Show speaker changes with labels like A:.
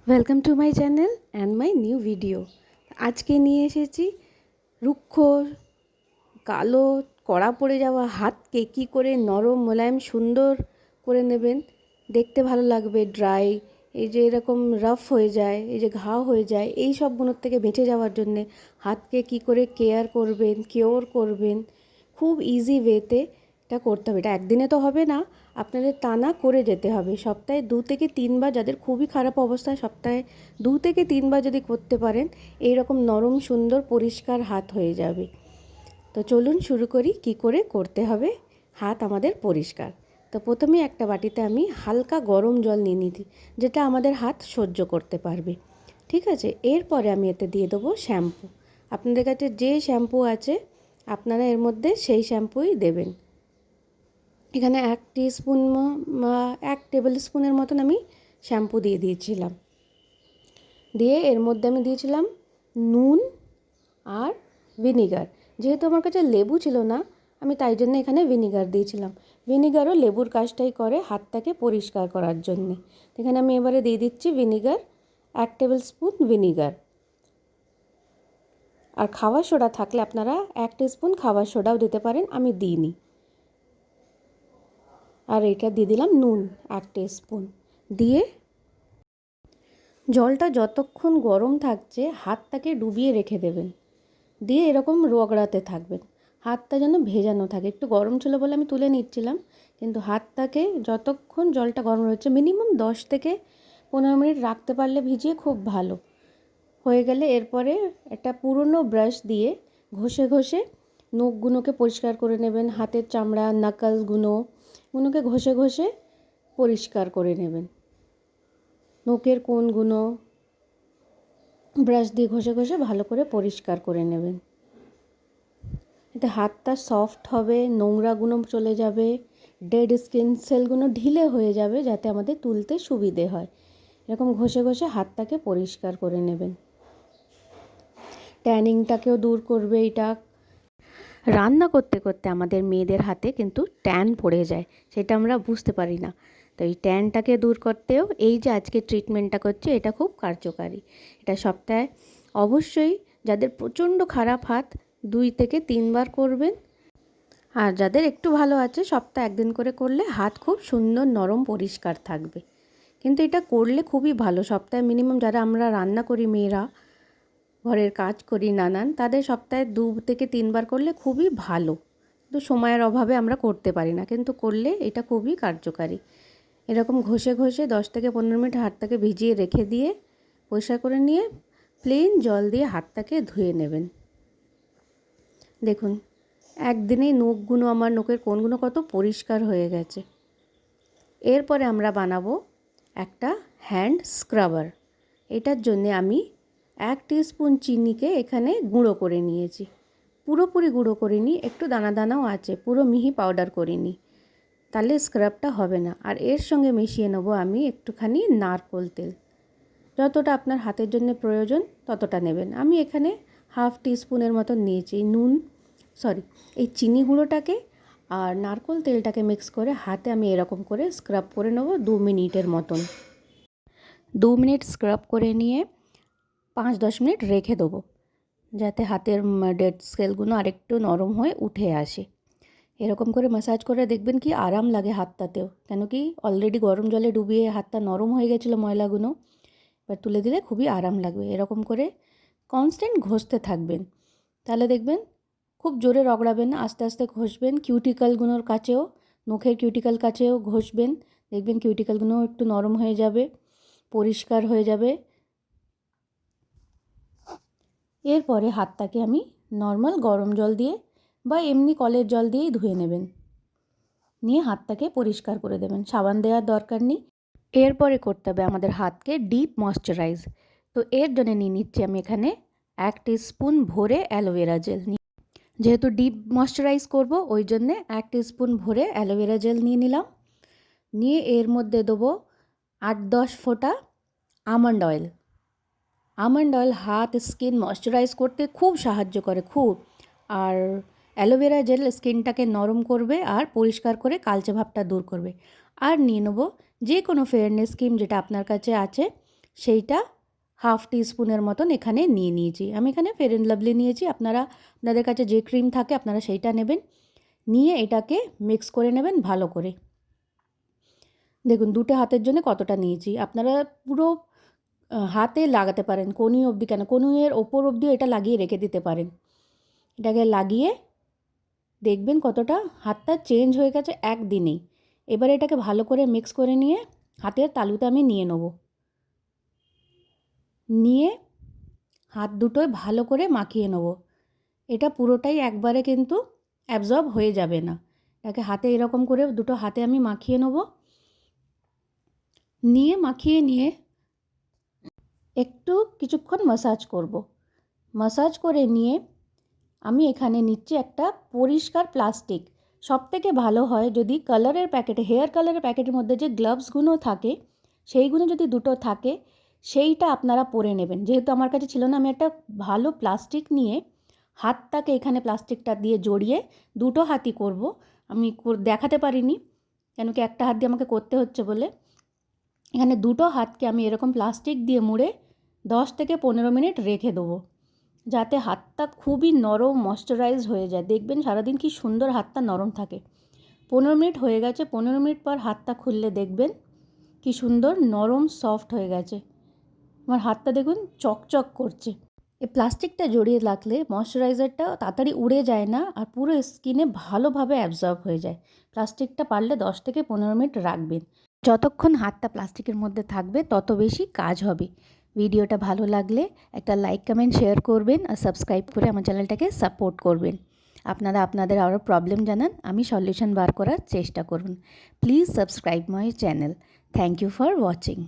A: Welcome to my channel and my new video. আজকে নিয়ে এসেছি রুক্ষ কালো কড়া পড়ে যাওয়া হাতকে কী করে নরম মোলায়েম সুন্দর করে নেবেন, দেখতে ভালো লাগবে। ড্রাই এই যে এরকম রাফ হয়ে যায়, এই যে ঘা হয়ে যায়, এই সবগুলোর থেকে বেঁচে যাওয়ার জন্যে হাতকে কী করে কিওর করবেন খুব ইজি ওয়েতে এটা করতে হবে। এটা একদিনে তো হবে না, আপনাদের টানা করে যেতে হবে। সপ্তাহে 2 থেকে 3 বার, যাদের খুবই খারাপ অবস্থা সপ্তাহে 2 থেকে 3 বার যদি করতে পারেন, এইরকম নরম সুন্দর পরিষ্কার হাত হয়ে যাবে। তো চলুন শুরু করি কি করে করতে হবে হাত আমাদের পরিষ্কার। তো প্রথমে একটা বাটিতে আমি হালকা গরম জল নিয়ে নিই, যেটা আমাদের হাত সহ্য করতে পারবে। ঠিক আছে, এরপরে আমি এতে দিয়ে দেবো শ্যাম্পু। আপনাদের কাছে যে শ্যাম্পু আছে আপনারা এর মধ্যে সেই শ্যাম্পুই দেবেন। এখানে 1 টিস্পুন 1 টেবিল স্পুনের মতন আমি শ্যাম্পু দিয়ে দিয়েছিলাম। দিয়ে এর মধ্যে আমি দিয়েছিলাম নুন আর ভিনিগার। যেহেতু আমার কাছে লেবু ছিল না, আমি তাই জন্য এখানে ভিনিগার দিয়েছিলাম। ভিনিগারও লেবুর কাজটাই করে হাতটাকে পরিষ্কার করার জন্যে। এখানে আমি এবারে দিয়ে দিচ্ছি ভিনিগার, 1 টেবিল স্পুন ভিনিগার। আর খাবার সোডা থাকলে আপনারা 1 টিস্পুন খাবার সোডাও দিতে পারেন, আমি দিইনি। আর এটা দিয়ে দিলাম নুন 1 টিস্পুন। দিয়ে জলটা যতক্ষণ গরম থাকছে হাতটাকে ডুবিয়ে রেখে দেবেন। দিয়ে এরকম রগড়াতে থাকবেন, হাতটা যেন ভেজানো থাকে। একটু গরম ছিল বলে আমি তুলে নিচ্ছিলাম, কিন্তু হাতটাকে যতক্ষণ জলটা গরম হচ্ছে মিনিমাম 10 থেকে 15 মিনিট রাখতে পারলে ভিজিয়ে খুব ভালো। হয়ে গেলে এরপরে একটা পুরনো ব্রাশ দিয়ে ঘষে ঘষে নখগুলোকে পরিষ্কার করে নেবেন। হাতের চামড়া, নাকালসগুলোকে ঘষে ঘষে পরিষ্কার করে নেবেন। নখের কোণগুলো ব্রাশ দিয়ে ঘষে ঘষে ভালো করে পরিষ্কার করে নেবেন। এতে হাতটা সফট হবে, নোংরাগুলো চলে যাবে, ডেড স্কিন সেলগুলো ঢিলে হয়ে যাবে, যাতে আমাদের তুলতে সুবিধে হয়। এরকম ঘষে ঘষে হাতটাকে পরিষ্কার করে নেবেন। ট্যানিংটাকেও দূর করবে এটা। রান্না করতে করতে আমাদের মেয়েদের হাতে কিন্তু ট্যান পড়ে যায়, সেটা আমরা বুঝতে পারি না। তো এই ট্যানটাকে দূর করতেও এই যে আজকে ট্রিটমেন্টটা করছে এটা খুব কার্যকারী। এটা সপ্তাহে অবশ্যই, যাদের প্রচণ্ড খারাপ হাত, 2 থেকে 3 বার করবেন। আর যাদের একটু ভালো আছে সপ্তাহে 1 দিন করে করলে হাত খুব সুন্দর নরম পরিষ্কার থাকবে। কিন্তু এটা করলে খুবই ভালো। সপ্তাহে মিনিমাম, যারা আমরা রান্না করি মেয়েরা, ঘরের কাজ করি নানান, তাদের সপ্তাহে 2 থেকে 3 বার করলে খুবই ভালো। কিন্তু সময়ের অভাবে আমরা করতে পারি না, কিন্তু করলে এটা খুবই কার্যকারী। এরকম ঘষে ঘষে 10 থেকে 15 মিনিট হাতটাকে ভিজিয়ে রেখে দিয়ে পরিষ্কার করে নিয়ে প্লেন জল দিয়ে হাতটাকে ধুয়ে নেবেন। দেখুন একদিনেই আমার নখের কোণগুলো কত পরিষ্কার হয়ে গেছে। এরপরে আমরা বানাবো একটা হ্যান্ড স্ক্রাবার। এটার জন্যে আমি 1 টিস্পুন চিনিকে এখানে গুঁড়ো করে নিয়েছি। পুরোপুরি গুঁড়ো করিনি, একটু দানা দানাও আছে, পুরো মিহি পাউডার করিনি, তাহলে স্ক্রাবটা হবে না। আর এর সঙ্গে মিশিয়ে নেবো আমি একটুখানি নারকেল তেল। যতটা আপনার হাতের জন্য প্রয়োজন ততটা নেবেন। আমি এখানে 1/2 টিস্পুনের মতন নিয়েছি। এই চিনি গুঁড়োটাকে আর নারকেল তেলটাকে মিক্স করে হাতে আমি এরকম করে স্ক্রাব করে নেবো 2 মিনিটের মতন। 2 মিনিট স্ক্রাব করে নিয়ে 5-10 মিনিট রেখে দেবো, যাতে হাতের ডেড স্কেলগুলো আরেকটু নরম হয়ে উঠে আসে। এরকম করে ম্যাসাজ করে দেখবেন কি আরাম লাগে হাতটাতেও, কেন কি অলরেডি গরম জলে ডুবিয়ে হাতটা নরম হয়ে গেছিলো ময়লাগুলো। এবার তুলে দিলে খুবই আরাম লাগবে। এরকম করে কনস্ট্যান্ট ঘষতে থাকবেন, তাহলে দেখবেন খুব জোরে রগড়াবেন না, আস্তে আস্তে ঘষবেন। কিউটিক্যালগুলোর কাছেও, নখের কিউটিক্যাল কাছেও ঘষবেন, দেখবেন কিউটিক্যালগুলো একটু নরম হয়ে যাবে, পরিষ্কার হয়ে যাবে। এরপরে হাতটাকে আমি নর্মাল গরম জল দিয়ে বা এমনি কলের জল দিয়েই ধুয়ে নেবেন। নিয়ে হাতটাকে পরিষ্কার করে দেবেন, সাবান দেওয়ার দরকার নেই। এরপরে করতে হবে আমাদের হাতকে ডিপ ময়শ্চারাইজ। তো এর জন্য নিয়ে নিচ্ছি আমি এখানে 1 টিস্পুন ভরে অ্যালোভেরা জেল। যেহেতু ডিপ ময়শ্চারাইজ করব ওই জন্যে 1 টিস্পুন ভরে অ্যালোভেরা জেল নিয়ে নিলাম। নিয়ে এর মধ্যে দেবো 8-10 ফোঁটা আমন্ড অয়েল। আমন্ড অয়েল হাত স্কিন ময়শ্চারাইজ করতে খুব সাহায্য করে, খুব। আর অ্যালোভেরা জেল স্কিনটাকে নরম করবে আর পরিষ্কার করে কালচে ভাবটা দূর করবে। আর নিয়ে নেবো যে কোনো ফেয়ারনেস ক্রিম যেটা আপনার কাছে আছে, সেইটা হাফ টিস্পুনের মতন এখানে নিয়ে নিয়েছি। আমি এখানে ফেয়ার অ্যান্ড লাভলি নিয়েছি, আপনাদের কাছে যে ক্রিম থাকে আপনারা সেইটা নেবেন। নিয়ে এটাকে মিক্স করে নেবেন ভালো করে। দেখুন দুটো হাতের জন্য কতটা নিয়েছি, আপনারা পুরো হাতে লাগাতে পারেন, কনুই অবধি কেন, কনুইয়ের ওপর অবধিও এটা লাগিয়ে রেখে দিতে পারেন। এটাকে লাগিয়ে দেখবেন কতটা হাতটা চেঞ্জ হয়ে গেছে একদিনেই। এবার এটাকে ভালো করে মিক্স করে নিয়ে হাতের তালুতে আমি নিয়ে নেব, নিয়ে হাত দুটোয় ভালো করে মাখিয়ে নেব। এটা পুরোটাই একবারে কিন্তু অ্যাবজর্ব হয়ে যাবে না, এটাকে হাতে এরকম করে দুটো হাতে আমি মাখিয়ে নেব। মাখিয়ে নিয়ে একটু কিছুক্ষণ ম্যাসাজ করব। ম্যাসাজ করে নিয়ে আমি এখানে নিচ্ছি একটা পরিষ্কার প্লাস্টিক। সবথেকে ভালো হয় যদি কালারের প্যাকেটে, হেয়ার কালারের প্যাকেটের মধ্যে যে গ্লাভসগুলো থাকে সেইগুলো যদি দুটো থাকে সেইটা আপনারা পরে নেবেন। যেহেতু আমার কাছে ছিল না, আমি একটা ভালো প্লাস্টিক নিয়ে হাতটাকে এখানে প্লাস্টিকটা দিয়ে জড়িয়ে দুটো হাতই করব। আমি দেখাতে পারিনি কেন কি একটা হাত দিয়ে আমাকে করতে হচ্ছে বলে। এখানে দুটো হাতকে আমি এরকম প্লাস্টিক দিয়ে মুড়ে 10 থেকে 15 মিনিট রেখে দেবো, যাতে হাতটা খুবই নরম ময়শ্চারাইজ হয়ে যায়। দেখবেন সারাদিন কি সুন্দর হাতটা নরম থাকে। 15 মিনিট হয়ে গেছে, 15 মিনিট পর হাতটা খুললে দেখবেন কি সুন্দর নরম সফট হয়ে গেছে। আমার হাতটা দেখুন চকচক করছে। এই প্লাস্টিকটা জড়িয়ে রাখলে ময়শ্চারাইজারটা তাড়াতাড়ি উড়ে যায় না, আর পুরো স্কিনে ভালোভাবে অ্যাবজর্ব হয়ে যায়। প্লাস্টিকটা পারলে 10 থেকে 15 মিনিট রাখবেন। যতক্ষণ হাতটা প্লাস্টিকের মধ্যে থাকবে তত বেশি কাজ হবে। ভিডিওটা ভালো লাগলে একটা লাইক, কমেন্ট, শেয়ার করবেন আর সাবস্ক্রাইব করে আমার চ্যানেলটাকে সাপোর্ট করবেন। আপনারা আপনাদের আরও প্রবলেম জানান, আমি সলিউশন বার করার চেষ্টা করুন। Please subscribe my channel. Thank you for watching.